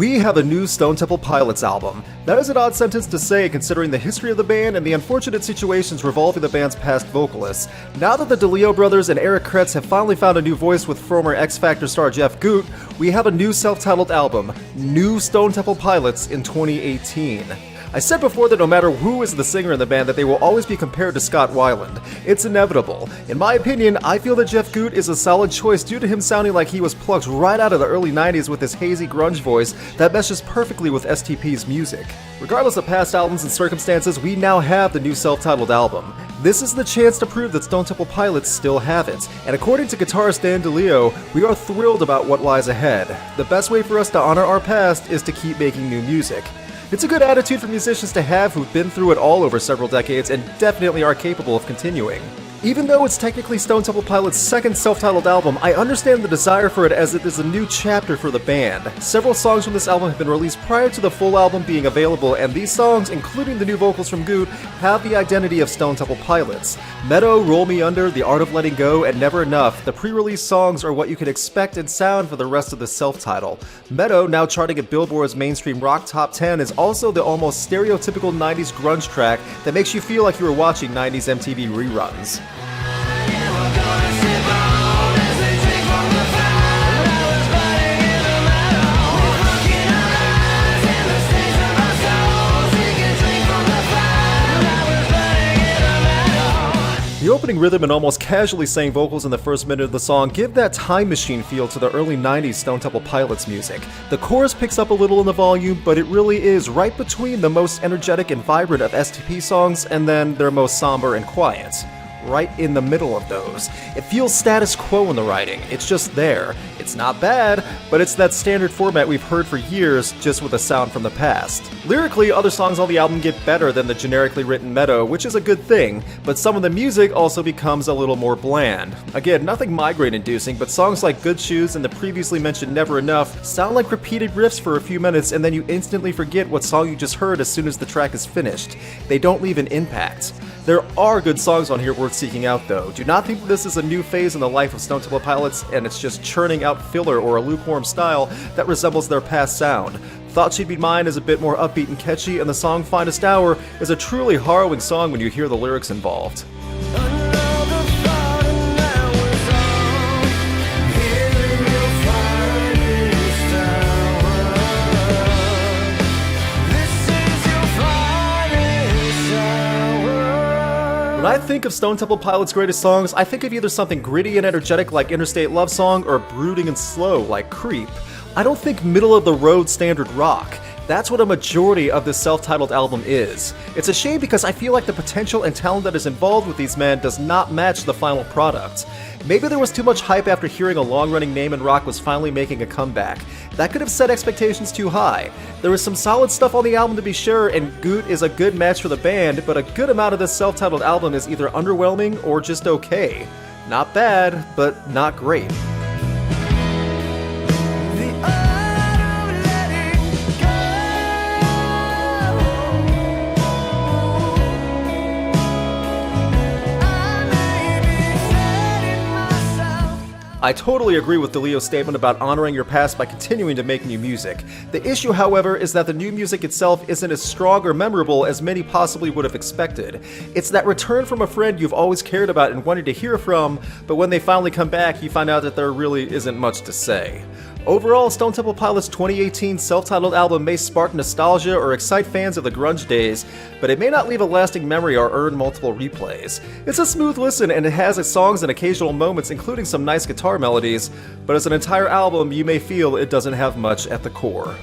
We have a new Stone Temple Pilots album. That is an odd sentence to say considering the history of the band and the unfortunate situations revolving the band's past vocalists. Now that the DeLeo brothers and Eric Kretz have finally found a new voice with former X Factor star Jeff Gutt, we have a new self-titled album, New Stone Temple Pilots in 2018. I said before that no matter who is the singer in the band that they will always be compared to Scott Weiland. It's inevitable. In my opinion, I feel that Jeff Gutt is a solid choice due to him sounding like he was plucked right out of the early 90s with his hazy grunge voice that meshes perfectly with STP's music. Regardless of past albums and circumstances, we now have the new self-titled album. This is the chance to prove that Stone Temple Pilots still have it, and according to guitarist Dean DeLeo, we are thrilled about what lies ahead. The best way for us to honor our past is to keep making new music. It's a good attitude for musicians to have who've been through it all over several decades and definitely are capable of continuing. Even though it's technically Stone Temple Pilots' second self-titled album, I understand the desire for it as it is a new chapter for the band. Several songs from this album have been released prior to the full album being available, and these songs, including the new vocals from Gutt, have the identity of Stone Temple Pilots. Meadow, Roll Me Under, The Art of Letting Go, and Never Enough, the pre-release songs are what you can expect and sound for the rest of the self-title. Meadow, now charting at Billboard's mainstream rock top 10, is also the almost stereotypical 90s grunge track that makes you feel like you were watching 90s MTV reruns. The opening rhythm and almost casually sang vocals in the first minute of the song give that time machine feel to the early 90s Stone Temple Pilots music. The chorus picks up a little in the volume, but it really is right between the most energetic and vibrant of STP songs and then their most somber and quiet. Right in the middle of those. It feels status quo in the writing, it's just there. It's not bad, but it's that standard format we've heard for years, just with a sound from the past. Lyrically, other songs on the album get better than the generically written Meadow, which is a good thing, but some of the music also becomes a little more bland. Again, nothing migraine-inducing, but songs like Good Shoes and the previously mentioned Never Enough sound like repeated riffs for a few minutes and then you instantly forget what song you just heard as soon as the track is finished. They don't leave an impact. There are good songs on here worth seeking out though. Do not think that this is a new phase in the life of Stone Temple Pilots and it's just churning out filler or a lukewarm style that resembles their past sound. Thought She'd Be Mine is a bit more upbeat and catchy, and the song Finest Hour is a truly harrowing song when you hear the lyrics involved. When I think of Stone Temple Pilots' greatest songs, I think of either something gritty and energetic like Interstate Love Song or brooding and slow like Creep. I don't think middle-of-the-road standard rock. That's what a majority of this self-titled album is. It's a shame because I feel like the potential and talent that is involved with these men does not match the final product. Maybe there was too much hype after hearing a long-running name in rock was finally making a comeback. That could have set expectations too high. There is some solid stuff on the album to be sure, and Gutt is a good match for the band, but a good amount of this self-titled album is either underwhelming or just okay. Not bad, but not great. I totally agree with DeLeo's statement about honoring your past by continuing to make new music. The issue, however, is that the new music itself isn't as strong or memorable as many possibly would have expected. It's that return from a friend you've always cared about and wanted to hear from, but when they finally come back, you find out that there really isn't much to say. Overall, Stone Temple Pilots' 2018 self-titled album may spark nostalgia or excite fans of the grunge days, but it may not leave a lasting memory or earn multiple replays. It's a smooth listen and it has its songs and occasional moments, including some nice guitar melodies, but as an entire album, you may feel it doesn't have much at the core.